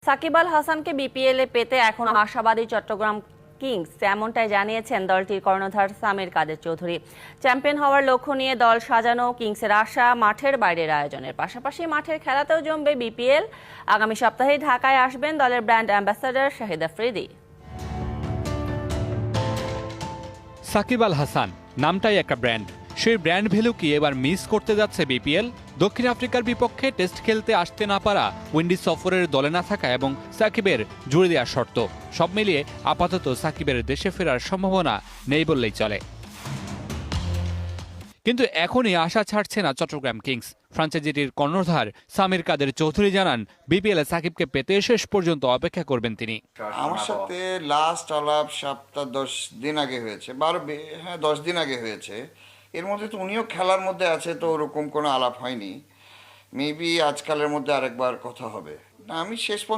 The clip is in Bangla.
সাকিব আল হাসানকে বিপিএল এ পেতে এখন আশাবাদী চট্টগ্রাম কিংস, এমনটাই জানিয়েছেন দলটির কর্ণধার সামির কাদের চৌধুরী। চ্যাম্পিয়ন হওয়ার লক্ষ্য নিয়ে দল সাজানো কিংসের আশা মাঠের বাইরের আয়োজনের পাশাপাশি মাঠের খেলাতেও জমবে বিপিএল। আগামী সপ্তাহে ঢাকায় আসবেন দলের ব্র্যান্ড অ্যাম্বাসাডর শাহিদ আফ্রিদি। সাকিব আল হাসান নামটাই একটা ব্র্যান্ড, সেই ব্র্যান্ড ভ্যালু কি এবার মিস করতে যাচ্ছে বিপিএল? দক্ষিণ আফ্রিকার বিপক্ষে টেস্ট খেলতে আসতে না পারা, উইন্ডিজ সফরের দলে না থাকা এবং সাকিবের জুড়ে দেওয়ার শর্ত, সব মিলিয়ে আপাতত সাকিবের দেশে ফেরার সম্ভাবনা নেই বললেই চলে। কিন্তু এখনই আশা ছাড়ছে না চট্টগ্রাম কিংস। ফ্রাঞ্চাইজিটির কর্ণধার সামির কাদের চৌধুরী জানান, বিপিএল এ সাকিবকে পেতে শেষ পর্যন্ত অপেক্ষা করবেন তিনি। আমার সাথে লাস্ট আলাপ সপ্তাহ 10 দিন আগে হয়েছে, 10 দিন আগে হয়েছে। এর মধ্যে তো উনিও খেলার মধ্যে আছে, তো ওরকম কোনো আলাপ হয়নি। মেবি আজকালের মধ্যে আরেকবার কথা হবে। আমি শেষ পর্যন্ত